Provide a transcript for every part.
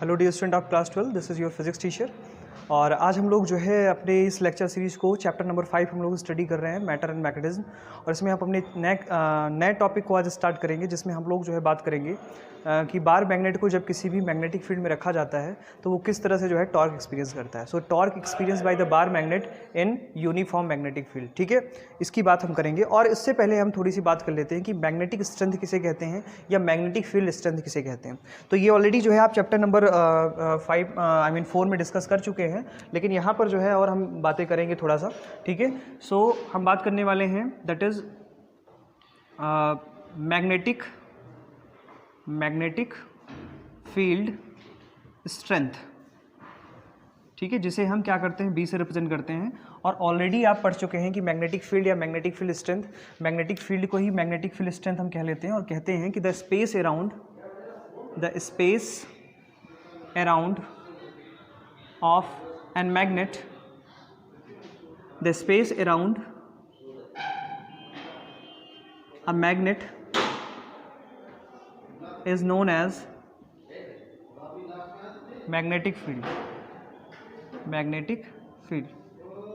Hello dear student of class 12, this is your physics teacher. और आज हम लोग जो है अपने इस लेक्चर सीरीज़ को चैप्टर नंबर 5 हम लोग स्टडी कर रहे हैं, मैटर एंड मैग्नेटिज्म। और इसमें हम अपने नए टॉपिक को आज स्टार्ट करेंगे, जिसमें हम लोग जो है बात करेंगे कि बार मैग्नेट को जब किसी भी मैग्नेटिक फील्ड में रखा जाता है तो वो किस तरह से जो है टॉर्क एक्सपीरियंस करता है। सो torque experience by the bar magnet in uniform magnetic field, ठीक है, इसकी बात हम करेंगे। और इससे पहले हम थोड़ी सी बात कर लेते हैं कि मैग्नेटिक स्ट्रेंथ किसे कहते हैं या मैग्नेटिक फील्ड स्ट्रेंथ किसे कहते हैं। तो ये ऑलरेडी जो है आप चैप्टर नंबर 4 में डिस्कस कर चुके हैं, लेकिन यहाँ पर जो है और हम बातें करेंगे थोड़ा सा, ठीक है। सो हम बात करने वाले हैं that is magnetic field strength, ठीक है, जिसे हम क्या करते हैं, बी से रिप्रेजेंट करते हैं। और ऑलरेडी आप पढ़ चुके हैं कि मैग्नेटिक फील्ड या magnetic field strength, magnetic field को ही मैग्नेटिक फील्ड स्ट्रेंथ हम कह लेते हैं और कहते हैं कि the space around of an magnet, the space around a magnet is known as magnetic field,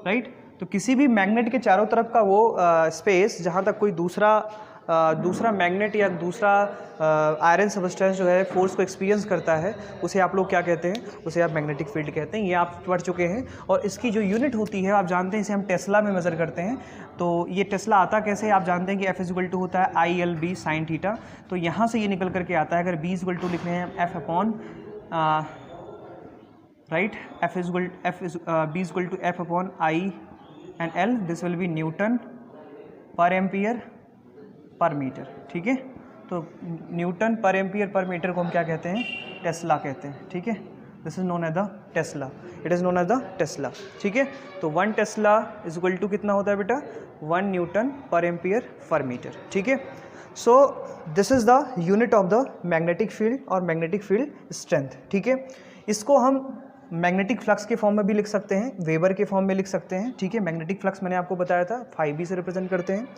right. तो किसी भी मैग्नेट के चारों तरफ का वो स्पेस जहाँ तक कोई दूसरा मैग्नेट या दूसरा आयरन सबस्टेंस जो है फोर्स को एक्सपीरियंस करता है, उसे आप लोग क्या कहते हैं, उसे आप मैग्नेटिक फील्ड कहते हैं। ये आप पढ़ चुके हैं। और इसकी जो यूनिट होती है आप जानते हैं, इसे हम टेस्ला में मेज़र करते हैं। तो ये टेस्ला आता कैसे है, आप जानते हैं कि F = होता है ILB sin थीटा। तो यहाँ से ये निकल करके आता है। अगर B = लिख रहे हैं F upon right, B = F upon I and L, this will be Newton पर एम्पियर पर मीटर, ठीक है। तो न्यूटन पर एम्पियर पर मीटर को हम क्या कहते हैं, टेस्ला कहते हैं, ठीक है। This is known as the tesla, it is known as the tesla, ठीक है। तो 1 टेस्ला = कितना होता है बेटा, 1 न्यूटन पर एम्पियर पर मीटर, ठीक है। So this is the unit of the magnetic field और मैग्नेटिक फील्ड स्ट्रेंथ, ठीक है। इसको हम मैग्नेटिक फ्लक्स के फॉर्म में भी लिख सकते हैं, वेबर के फॉर्म में लिख सकते हैं, ठीक है। मैग्नेटिक फ्लक्स मैंने आपको बताया था 5B से रिप्रेजेंट करते हैं।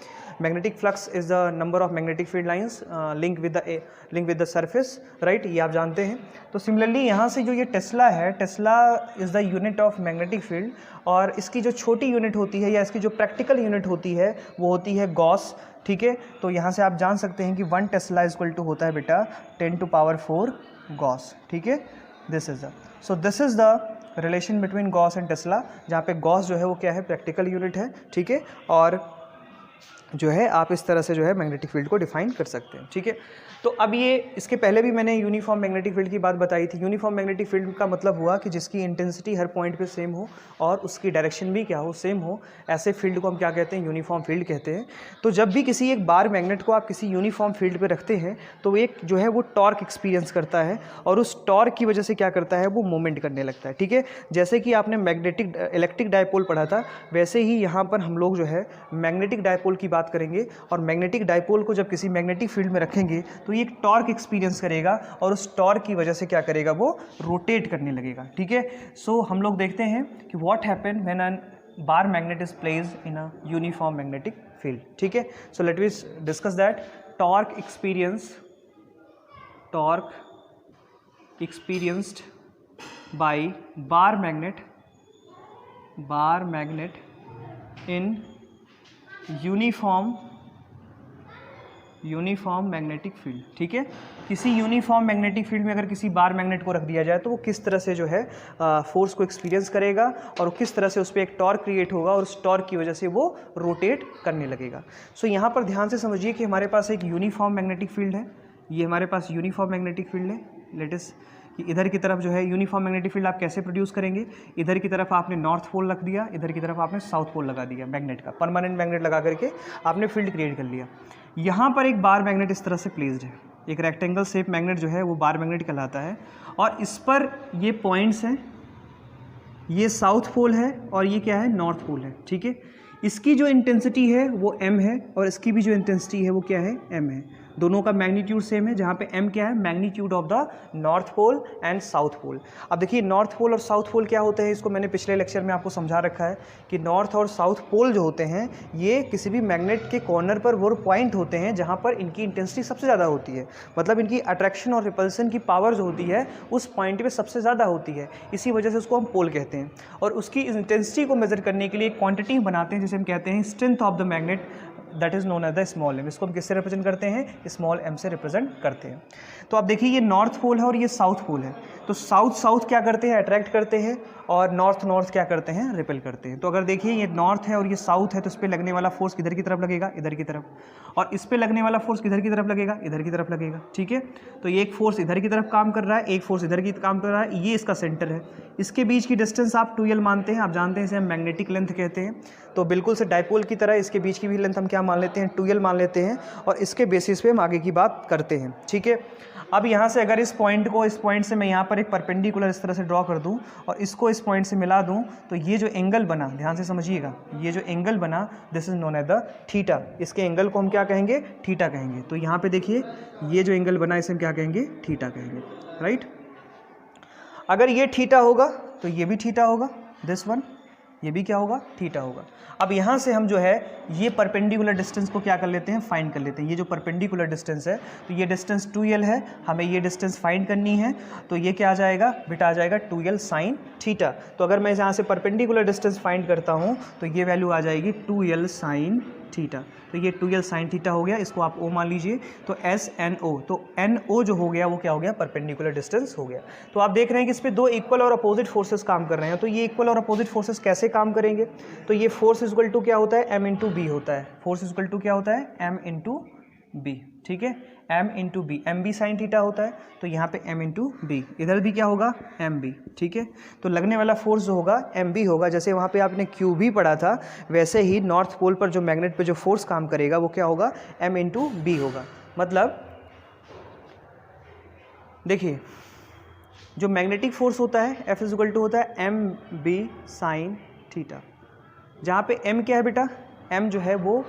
Magnetic flux is the number of magnetic field lines link with the surface, right, ये आप जानते हैं। तो सिमिलरली यहाँ से जो ये टेस्ला है, Tesla is the unit of magnetic field. और इसकी जो छोटी यूनिट होती है या इसकी जो प्रैक्टिकल यूनिट होती है वो होती है गॉस, ठीक है। तो यहाँ से आप जान सकते हैं कि 1 टेस्ला = होता है बेटा 10⁴ गॉस, ठीक है। This is the relation between Gauss and Tesla, जहाँ पे गॉस जो है वो क्या है, प्रैक्टिकल यूनिट है, ठीक है। और जो है आप इस तरह से जो है मैग्नेटिक फील्ड को डिफाइन कर सकते हैं, ठीक है। तो अब ये इसके पहले भी मैंने यूनिफॉर्म मैग्नेटिक फील्ड की बात बताई थी। यूनिफॉर्म मैग्नेटिक फील्ड का मतलब हुआ कि जिसकी इंटेंसिटी हर पॉइंट पे सेम हो और उसकी डायरेक्शन भी क्या हो, सेम हो, ऐसे फील्ड को हम क्या कहते हैं, यूनिफॉर्म फील्ड कहते हैं। तो जब भी किसी एक बार मैग्नेट को आप किसी यूनिफॉर्म फील्ड पे रखते हैं तो एक जो है वो टॉर्क एक्सपीरियंस करता है और उस टॉर्क की वजह से क्या करता है, वो मूवमेंट करने लगता है, ठीक है। जैसे कि आपने इलेक्ट्रिक डायपोल पढ़ा था, वैसे ही यहाँ पर हम लोग जो है मैग्नेटिक डायपोल की बात करेंगे। और मैग्नेटिक डायपोल को जब किसी मैग्नेटिक फील्ड में रखेंगे तो ये एक टॉर्क एक्सपीरियंस करेगा और उस टॉर्क की वजह से क्या करेगा, वो रोटेट करने लगेगा, ठीक है। सो हम लोग देखते हैं कि what happen when an bar magnet is placed in a uniform magnetic field, ठीक है। So let us discuss that. Torque experienced bye bar magnet in uniform magnetic field, ठीक है। किसी यूनिफॉर्म मैग्नेटिक फील्ड में अगर किसी बार मैग्नेट को रख दिया जाए तो वो किस तरह से जो है फोर्स को एक्सपीरियंस करेगा और किस तरह से उस पर एक टॉर्क क्रिएट होगा और उस टॉर्क की वजह से वो रोटेट करने लगेगा। सो यहाँ पर ध्यान से समझिए कि हमारे पास एक यूनिफॉर्म मैग्नेटिक फील्ड है, ये हमारे पास यूनिफॉर्म मैग्नेटिक फील्ड है। लेट अस कि इधर की तरफ जो है यूनिफॉर्म मैग्नेटिक फील्ड आप कैसे प्रोड्यूस करेंगे, इधर की तरफ आपने नॉर्थ पोल रख दिया, इधर की तरफ आपने साउथ पोल लगा दिया, मैग्नेट का परमानेंट मैग्नेट लगा करके आपने फील्ड क्रिएट कर लिया। यहाँ पर एक बार मैग्नेट इस तरह से प्लेस्ड है, एक रेक्टेंगल शेप मैग्नेट जो है वो बार मैग्नेट कहलाता है। और इस पर ये पॉइंट्स हैं, ये साउथ पोल है और ये क्या है, नॉर्थ पोल है, ठीक है। इसकी जो इंटेंसिटी है वो m है और इसकी भी जो इंटेंसिटी है वो क्या है, m है। दोनों का मैग्नीट्यूड सेम है, जहाँ पे m क्या है, magnitude of the north pole and south pole. अब देखिए नॉर्थ पोल और साउथ पोल क्या होते हैं, इसको मैंने पिछले लेक्चर में आपको समझा रखा है कि नॉर्थ और साउथ पोल जो होते हैं ये किसी भी मैग्नेट के कॉर्नर पर वो पॉइंट होते हैं जहाँ पर इनकी इंटेंसिटी सबसे ज़्यादा होती है, मतलब इनकी अट्रैक्शन और रिपल्सन की पावर जो होती है उस पॉइंट पे सबसे ज़्यादा होती है, इसी वजह से उसको हम पोल कहते हैं। और उसकी इंटेंसिटी को मेजर करने के लिए एक क्वांटिटी बनाते हैं जिसे हम कहते हैं strength of the magnet, that is known as the small M. इसको हम किससे रिप्रेजेंट करते हैं, स्मॉल एम से रिप्रेजेंट करते हैं। तो आप देखिए ये नॉर्थ पोल है और ये साउथ पोल है, तो साउथ साउथ क्या करते हैं, अट्रैक्ट करते हैं, और नॉर्थ नॉर्थ क्या करते हैं, रिपेल करते हैं। तो अगर देखिए ये नॉर्थ है और ये साउथ है, तो इस पर लगने वाला फोर्स किधर की तरफ लगेगा, इधर की तरफ, और इस पे लगने वाला फोर्स किधर की तरफ लगेगा, इधर की तरफ लगेगा। ठीक है, तो ये एक फोर्स इधर की तरफ काम कर रहा है, एक फोर्स इधर की काम कर रहा है, ये इसका सेंटर है। इसके बीच की डिस्टेंस आप 2l मानते हैं, आप जानते हैं इसे हम मैग्नेटिक लेंथ कहते हैं। तो बिल्कुल से डाइपोल की तरह इसके बीच की भी लेंथ हम क्या मान लेते हैं, 2l मान लेते हैं, और इसके बेसिस पे हम आगे की बात करते हैं। ठीक है, अब यहाँ से अगर इस पॉइंट को इस पॉइंट से मैं यहाँ पर एक परपेंडिकुलर इस तरह से ड्रॉ कर दूँ और इसको इस पॉइंट से मिला दूँ, तो ये जो एंगल बना, ध्यान से समझिएगा, ये जो एंगल बना this is known as the theta. इसके एंगल को हम क्या कहेंगे, थीटा कहेंगे। तो यहाँ पे देखिए ये जो एंगल बना इसे हम क्या कहेंगे, थीटा कहेंगे, राइट। अगर ये थीटा होगा तो ये भी थीटा होगा, दिस वन, ये भी क्या होगा, थीटा होगा। अब यहाँ से हम जो है ये परपेंडिकुलर डिस्टेंस को क्या कर लेते हैं, फाइंड कर लेते हैं। ये जो परपेंडिकुलर डिस्टेंस है तो ये डिस्टेंस 2l है, हमें ये डिस्टेंस फाइंड करनी है, तो ये क्या आ जाएगा बेटा, आ जाएगा 2l साइन थीटा। तो अगर मैं यहाँ से परपेंडिकुलर डिस्टेंस फाइंड करता हूँ तो ये वैल्यू आ जाएगी 2l साइन थीटा। तो ये 2l साइन थीटा हो गया, इसको आप o मान लीजिए। तो SNO, तो NO जो हो गया वो क्या हो गया, परपेंडिकुलर डिस्टेंस हो गया। तो आप देख रहे हैं कि इस पे दो इक्वल और अपोजिट फोर्सेस काम कर रहे हैं। तो ये इक्वल और अपोजिट फोर्सेस कैसे काम करेंगे, तो ये फोर्स इक्वल टू क्या होता है, m इंटू बी होता है। फोर्स इक्वल टू क्या होता है, m इंटू बी। ठीक है, m into B, M B sine theta होता है, तो यहाँ पे m इंटू बी, इधर भी क्या होगा, एम बी। ठीक है, तो लगने वाला फोर्स जो होगा एम बी होगा। जैसे वहाँ पे आपने क्यू भी पढ़ा था, वैसे ही नॉर्थ पोल पर जो मैग्नेट पे जो फोर्स काम करेगा वो क्या होगा, m इंटू बी होगा। मतलब देखिए जो मैग्नेटिक फोर्स होता है F इज इक्वल टू होता है एम बी साइन थीटा, जहाँ पे m क्या है बेटा, m जो है वो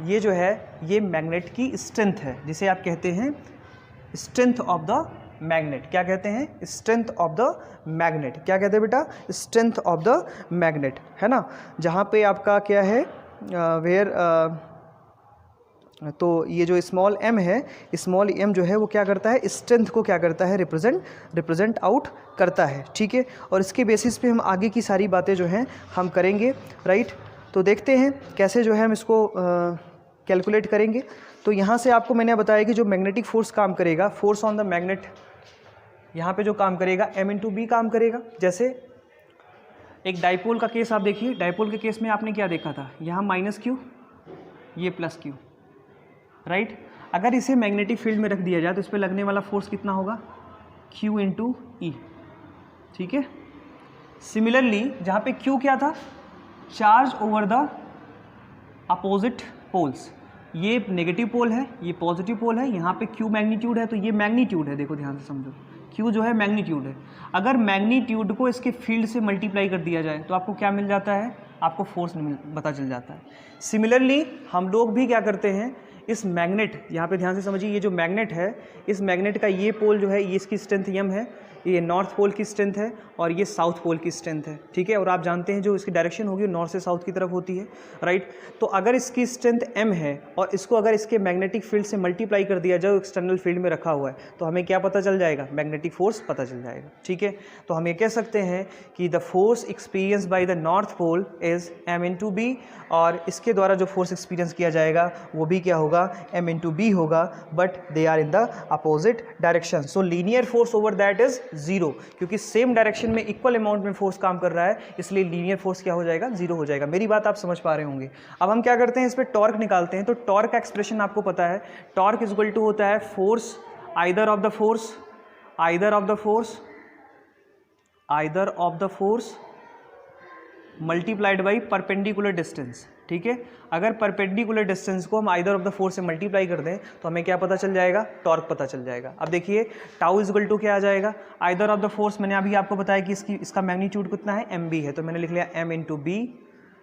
ये जो है ये मैग्नेट की स्ट्रेंथ है, जिसे आप कहते हैं स्ट्रेंथ ऑफ द मैग्नेट। क्या कहते हैं, स्ट्रेंथ ऑफ द मैग्नेट। क्या कहते हैं बेटा, स्ट्रेंथ ऑफ द मैग्नेट, है ना। जहाँ पे आपका क्या है वेयर तो ये जो स्मॉल m है, स्मॉल m जो है वो क्या करता है, स्ट्रेंथ को क्या करता है, रिप्रेजेंट आउट करता है। ठीक है, और इसके बेसिस पे हम आगे की सारी बातें जो हैं हम करेंगे, राइट। तो देखते हैं कैसे जो है हम इसको कैलकुलेट करेंगे। तो यहाँ से आपको मैंने बताया कि जो मैग्नेटिक फोर्स काम करेगा, फोर्स ऑन द मैग्नेट, यहाँ पे जो काम करेगा m इंटू बी काम करेगा। जैसे एक डाइपोल का केस आप देखिए, डाइपोल के केस में आपने क्या देखा था, यहाँ माइनस क्यू, ये प्लस क्यू, राइट। अगर इसे मैग्नेटिक फील्ड में रख दिया जाए तो इस पर लगने वाला फोर्स कितना होगा, Q इंटू ई। ठीक है, सिमिलरली जहाँ पे Q क्या था, charge over the opposite poles, ये नेगेटिव पोल है, ये पॉजिटिव पोल है, यहाँ पे Q मैग्नीट्यूड है, तो ये मैग्नीट्यूड है, देखो ध्यान से समझो, Q जो है मैग्नीट्यूड है। अगर मैग्नीट्यूड को इसके फील्ड से मल्टीप्लाई कर दिया जाए तो आपको क्या मिल जाता है, आपको फोर्स पता चल जाता है। सिमिलरली हम लोग भी क्या करते हैं, इस मैग्नेट, यहाँ पे ध्यान से समझिए, ये जो मैग्नेट है, इस मैग्नेट का ये पोल जो है ये इसकी स्ट्रेंथ m है, ये नॉर्थ पोल की स्ट्रेंथ है और ये साउथ पोल की स्ट्रेंथ है। ठीक है, और आप जानते हैं जो इसकी डायरेक्शन होगी नॉर्थ से साउथ की तरफ होती है, राइट। तो अगर इसकी स्ट्रेंथ m है और इसको अगर इसके मैग्नेटिक फील्ड से मल्टीप्लाई कर दिया जाए, एक्सटर्नल फील्ड में रखा हुआ है, तो हमें क्या पता चल जाएगा, मैग्नेटिक फोर्स पता चल जाएगा। ठीक है, तो हम ये कह सकते हैं कि the force experience by the north pole is m into B, और इसके द्वारा जो फोर्स एक्सपीरियंस किया जाएगा वो भी क्या होगा, m इंटू बी होगा, but they are in the opposite direction. So linear force over that is 0, क्योंकि सेम डायरेक्शन में इक्वल अमाउंट में फोर्स काम कर रहा है, इसलिए लीनियर फोर्स क्या हो जाएगा, 0 हो जाएगा। मेरी बात आप समझ पा रहे होंगे। अब हम क्या करते हैं, इस पर टॉर्क निकालते हैं। तो टॉर्क का एक्सप्रेशन आपको पता है, टॉर्क इज इक्वल टू होता है force either of the force multiplied by perpendicular distance. ठीक है, अगर परपेंडिकुलर डिस्टेंस को हम आइदर ऑफ द फोर्स से मल्टीप्लाई कर दें तो हमें क्या पता चल जाएगा, टॉर्क पता चल जाएगा। अब देखिए टाउ इज इक्वल टू क्या आ जाएगा, आइदर ऑफ द फोर्स, मैंने अभी आपको बताया कि इसका मैग्नीट्यूड कितना है, एम बी है, तो मैंने लिख लिया m into B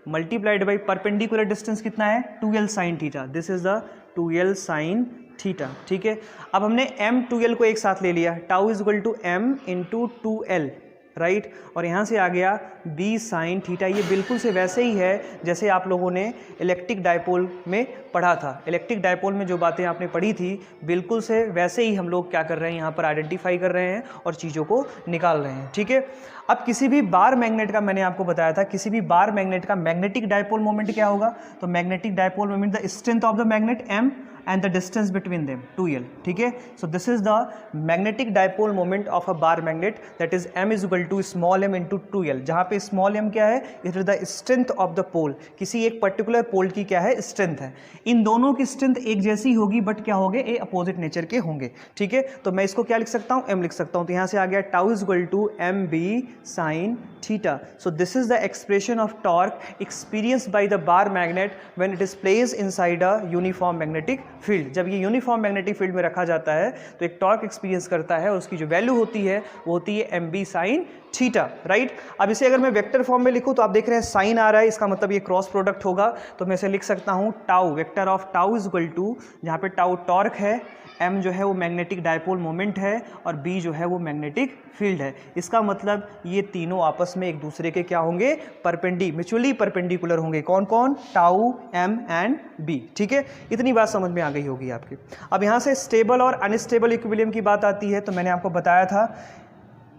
multiplied by perpendicular distance कितना है, 2l sine theta, this is the 2l sine theta, ठीक है। अब हमने m2l को एक साथ ले लिया, tau is equal to m into 2l, right, और यहाँ से आ गया b साइन थीटा। ये बिल्कुल से वैसे ही है जैसे आप लोगों ने इलेक्ट्रिक डायपोल में पढ़ा था। इलेक्ट्रिक डायपोल में जो बातें आपने पढ़ी थी बिल्कुल से वैसे ही हम लोग क्या कर रहे हैं, यहाँ पर आइडेंटिफाई कर रहे हैं और चीज़ों को निकाल रहे हैं, ठीक है। अब किसी भी बार मैग्नेट का, मैंने आपको बताया था, किसी भी बार मैग्नेट का मैग्नेटिक डायपोल मोमेंट क्या होगा, तो magnetic dipole moment the strength of the magnet m and the distance between them 2l, ठीक है। so this is the magnetic dipole moment of a bar magnet, that is m is equal to small m into 2l, जहाँ पे small m क्या है, it is the strength of the pole, किसी एक particular पोल की क्या है, strength है। इन दोनों की स्ट्रेंथ एक जैसी होगी बट क्या होंगे, ए अपोजिट नेचर के होंगे, ठीक है। तो मैं इसको क्या लिख सकता हूँ, m लिख सकता हूँ। तो यहाँ से आ गया tau is equal to M B sine theta. So this is the expression of torque experience by the bar magnet when it is placed inside a uniform magnetic field. जब ये यूनिफॉर्म मैग्नेटिक फील्ड में रखा जाता है तो एक torque experience करता है और उसकी जो वैल्यू होती है वो होती है M B sine theta, right. अब इसे अगर मैं वेक्टर फॉर्म में लिखूं तो आप देख रहे हैं साइन आ रहा है, इसका मतलब ये क्रॉस प्रोडक्ट होगा। तो मैं इसे लिख सकता हूं tau, vector of tau is equal to, जहाँ पे टाउ टॉर्क है, m जो है वो मैग्नेटिक डायपोल मोमेंट है और b जो है वो मैग्नेटिक फील्ड है। इसका मतलब ये तीनों आपस में एक दूसरे के क्या होंगे, म्यूचुअली परपेंडिकुलर होंगे। कौन कौन, टाउ, m एंड b, ठीक है। इतनी बात समझ में आ गई होगी आपकी। अब यहाँ से स्टेबल और अनस्टेबल इक्विलिब्रियम की बात आती है। तो मैंने आपको बताया था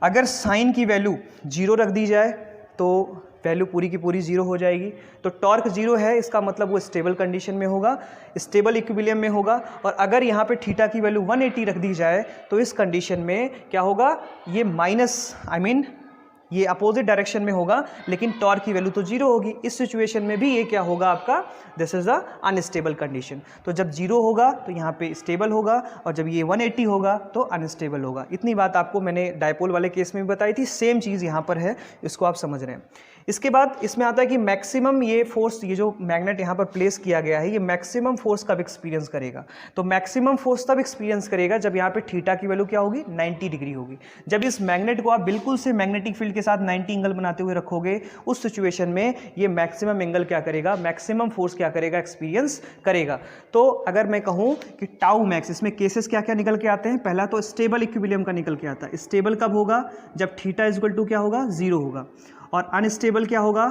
अगर साइन की वैल्यू 0 रख दी जाए तो वैल्यू पूरी की पूरी 0 हो जाएगी। तो टॉर्क 0 है, इसका मतलब वो स्टेबल कंडीशन में होगा, स्टेबल इक्विलिब्रियम में होगा। और अगर यहाँ पे थीटा की वैल्यू 180 रख दी जाए तो इस कंडीशन में क्या होगा, ये ये अपोजिट डायरेक्शन में होगा, लेकिन टॉर्क की वैल्यू तो 0 होगी। इस सिचुएशन में भी ये क्या होगा आपका, this is a unstable condition. तो जब 0 होगा तो यहाँ पे स्टेबल होगा और जब ये 180 होगा तो अनस्टेबल होगा। इतनी बात आपको मैंने डायपोल वाले केस में भी बताई थी, सेम चीज़ यहाँ पर है, इसको आप समझ रहे हैं। इसके बाद इसमें आता है कि मैक्सिमम ये फोर्स, ये जो मैग्नेट यहाँ पर प्लेस किया गया है, ये मैक्सिमम फोर्स कब एक्सपीरियंस करेगा, तो मैक्सिमम फोर्स तब एक्सपीरियंस करेगा जब यहाँ पे थीटा की वैल्यू क्या होगी, 90 डिग्री होगी। जब इस मैग्नेट को आप बिल्कुल से मैग्नेटिक फील्ड के साथ 90 एंगल बनाते हुए रखोगे, उस सिचुएशन में ये मैक्सिमम एंगल क्या करेगा, मैक्सिमम फोर्स क्या करेगा, एक्सपीरियंस करेगा। तो अगर मैं कहूँ कि टाउ मैक्स, इसमें केसेस क्या क्या निकल के आते हैं, पहला तो स्टेबल इक्विलिब्रियम का निकल के आता है। स्टेबल कब होगा, जब थीटा इज इक्वल टू क्या होगा, 0 होगा। और अनस्टेबल क्या होगा,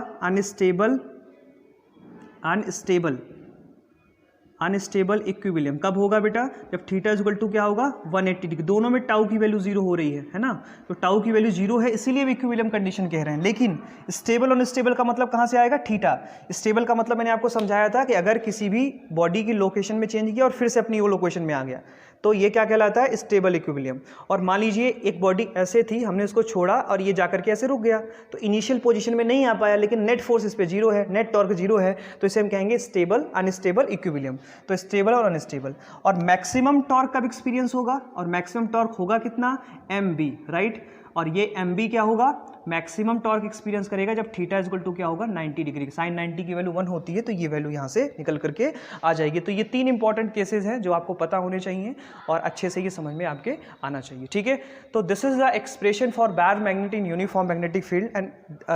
अनस्टेबल इक्विलिब्रियम कब होगा बेटा, जब थीटा इज इक्वल टू क्या होगा, 180 डिग्री। दोनों में टाउ की वैल्यू 0 हो रही है ना, तो टाउ की वैल्यू 0 है, इसीलिए भी इक्विलिब्रियम कंडीशन कह रहे हैं। लेकिन स्टेबल और अनस्टेबल का मतलब कहाँ से आएगा, थीटा। स्टेबल का मतलब मैंने आपको समझाया था कि अगर किसी भी बॉडी की लोकेशन में चेंज किया और फिर से अपनी वो लोकेशन में आ गया तो ये क्या कहलाता है, स्टेबल इक्विलिब्रियम। और मान लीजिए एक बॉडी ऐसे थी, हमने उसको छोड़ा और ये जाकर के ऐसे रुक गया, तो इनिशियल पोजीशन में नहीं आ पाया, लेकिन नेट फोर्स इस पे 0 है, नेट टॉर्क 0 है, तो इसे हम कहेंगे स्टेबल अनस्टेबल इक्विलिब्रियम। तो स्टेबल और अनस्टेबल। और मैक्सिमम टॉर्क कब एक्सपीरियंस होगा, और मैक्सिमम टॉर्क होगा कितना, mb, राइट। और ये mb क्या होगा, मैक्सिमम टॉर्क एक्सपीरियंस करेगा जब थीटा इज इक्वल टू क्या होगा, 90 डिग्री। साइन 90 की वैल्यू 1 होती है, तो ये वैल्यू यहाँ से निकल करके आ जाएगी। तो ये 3 इंपॉर्टेंट केसेस हैं जो आपको पता होने चाहिए और अच्छे से ये समझ में आपके आना चाहिए, ठीक है। तो this is the expression for bar magnet in uniform magnetic field and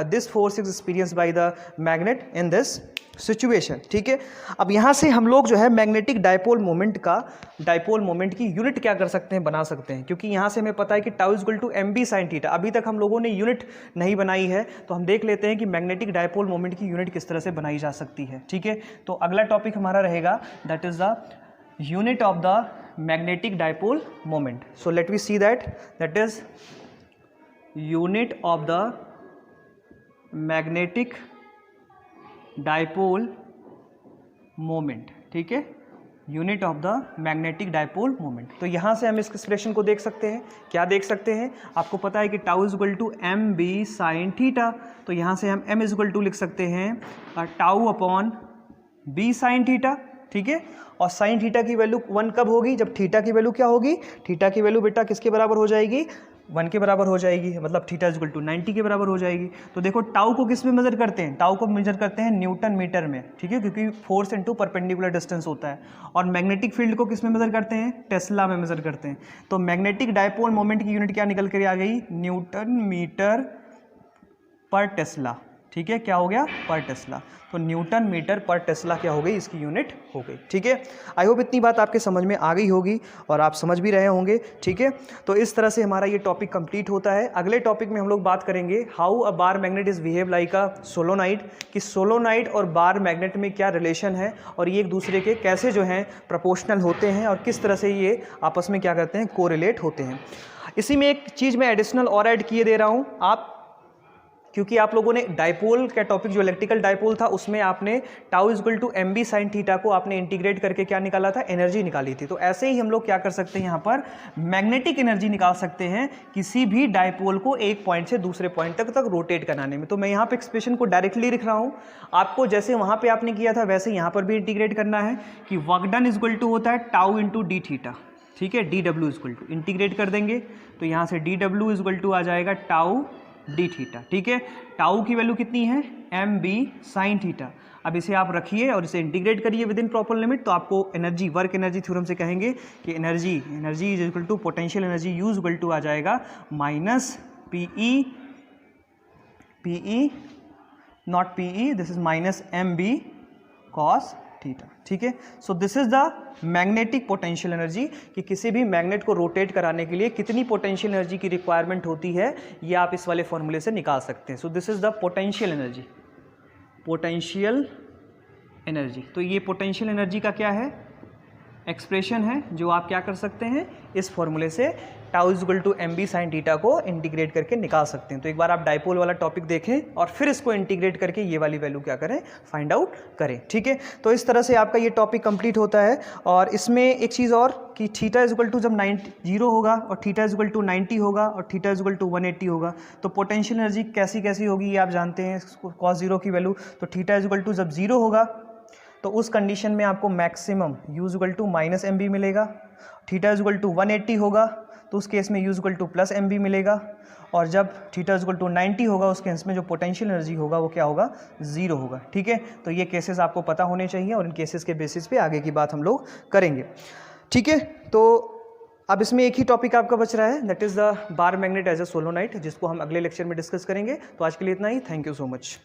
this force is experience by the magnet in this situation, ठीक है। अब यहाँ से हम लोग जो है मैग्नेटिक डायपोल मोमेंट की यूनिट क्या कर सकते हैं, बना सकते हैं, क्योंकि यहाँ से हमें पता है कि tau is equal to M B sine theta. अभी तक हम लोगों ने यूनिट नहीं बनाई है, तो हम देख लेते हैं कि मैग्नेटिक डायपोल मोमेंट की यूनिट किस तरह से बनाई जा सकती है, ठीक है। तो अगला टॉपिक हमारा रहेगा, that is the unit of the magnetic dipole moment. So let we see that is unit of the magnetic dipole moment, ठीक है, unit of the magnetic dipole moment. तो यहाँ से हम इस एक्सप्रेशन को देख सकते हैं, क्या देख सकते हैं, आपको पता है कि tau is equal to M B sine theta. तो यहाँ से हम m इज इक्वल टू लिख सकते हैं tau upon b sign theta, ठीक है। और साइन थीटा की वैल्यू 1 कब होगी, जब थीटा की वैल्यू क्या होगी, थीटा की वैल्यू बेटा किसके बराबर हो जाएगी, 1 के बराबर हो जाएगी, मतलब थीटा इज इक्वल टू 90 के बराबर हो जाएगी। तो देखो टाउ को किस में मेजर करते हैं, टाउ को मेजर करते हैं न्यूटन मीटर में, ठीक है, क्योंकि फोर्स इनटू परपेंडिकुलर डिस्टेंस होता है। और मैग्नेटिक फील्ड को किस में मेजर करते हैं, टेस्ला में मेजर करते हैं। तो मैग्नेटिक डायपोल मोमेंट की यूनिट क्या निकल कर आ गई, न्यूटन मीटर पर टेस्ला, ठीक है, क्या हो गया, पर टेस्ला। तो न्यूटन मीटर पर टेस्ला क्या हो गई, इसकी यूनिट हो गई। ठीक है, आई होप इतनी बात आपके समझ में आ गई होगी और आप समझ भी रहे होंगे। ठीक है, तो इस तरह से हमारा ये टॉपिक कंप्लीट होता है। अगले टॉपिक में हम लोग बात करेंगे how a bar magnet is behave like अ सोलोनाइट, कि सोलोनाइट और बार मैग्नेट में क्या रिलेशन है और ये एक दूसरे के कैसे जो हैं प्रोपोर्शनल होते हैं और किस तरह से ये आपस में क्या करते हैं, कोरिलेट होते हैं। इसी में एक चीज़ मैं एडिशनल और ऐड किए दे रहा हूँ, आप क्योंकि आप लोगों ने डाइपोल का टॉपिक जो इलेक्ट्रिकल डाइपोल था उसमें आपने tau is equal to M B sine theta को आपने इंटीग्रेट करके क्या निकाला था, एनर्जी निकाली थी। तो ऐसे ही हम लोग क्या कर सकते हैं, यहाँ पर मैग्नेटिक एनर्जी निकाल सकते हैं किसी भी डाइपोल को एक पॉइंट से दूसरे पॉइंट तक रोटेट कराने में। तो मैं यहाँ पे एक्सप्रेशन को डायरेक्टली लिख रहा हूँ, आपको जैसे वहाँ पर आपने किया था वैसे यहाँ पर भी इंटीग्रेट करना है कि work done is equal to होता है टाउ इंटू डी थीटा। ठीक है, डी डब्ल्यू इज इक्वल टू इंटीग्रेट कर देंगे तो यहाँ से डी डब्ल्यू इज इक्वल टू आ जाएगा टाउ डी थीटा। ठीक है, टाउ की वैल्यू कितनी है, एम बी साइन थीटा। अब इसे आप रखिए और इसे इंटीग्रेट करिए विद इन प्रॉपर लिमिट, तो आपको एनर्जी, वर्क एनर्जी थ्योरम से कहेंगे कि energy is equal to potential energy U is equal to आ जाएगा minus PE naught PE, this is minus M B cos theta. ठीक है, so this is the magnetic potential energy, कि किसी भी मैग्नेट को रोटेट कराने के लिए कितनी पोटेंशियल एनर्जी की रिक्वायरमेंट होती है, ये आप इस वाले फॉर्मूले से निकाल सकते हैं। सो this is the potential energy. तो ये पोटेंशियल एनर्जी का क्या है, एक्सप्रेशन है, जो आप क्या कर सकते हैं, इस फॉर्मूले से tau is equal to M B sine theta को इंटीग्रेट करके निकाल सकते हैं। तो एक बार आप डाइपोल वाला टॉपिक देखें और फिर इसको इंटीग्रेट करके ये वाली वैल्यू क्या करें, फाइंड आउट करें। ठीक है, तो इस तरह से आपका ये टॉपिक कंप्लीट होता है। और इसमें एक चीज़ और कि थीटा इज इक्वल टू जब 0 होगा और थीटा इज इक्वल टू 90 होगा और थीटा इज इक्वल टू 180 होगा, तो पोटेंशियल एनर्जी कैसी होगी ये आप जानते हैं, कॉस 0 की वैल्यू। तो थीटा इज इक्वल टू जब 0 होगा तो उस कंडीशन में आपको maximum U is equal to minus M B मिलेगा। थीटा इज इक्वल टू 180 होगा तो उस केस में U is equal to plus M B मिलेगा। और जब थीटा इज इक्वल टू 90 होगा उस केस में जो पोटेंशियल एनर्जी होगा वो क्या होगा, 0 होगा। ठीक है, तो ये केसेस आपको पता होने चाहिए और इन केसेस के बेसिस पे आगे की बात हम लोग करेंगे। ठीक है, तो अब इसमें एक ही टॉपिक आपका बच रहा है, that is the bar magnet as a solenoid, जिसको हम अगले लेक्चर में डिस्कस करेंगे। तो आज के लिए इतना ही, थैंक यू सो मच।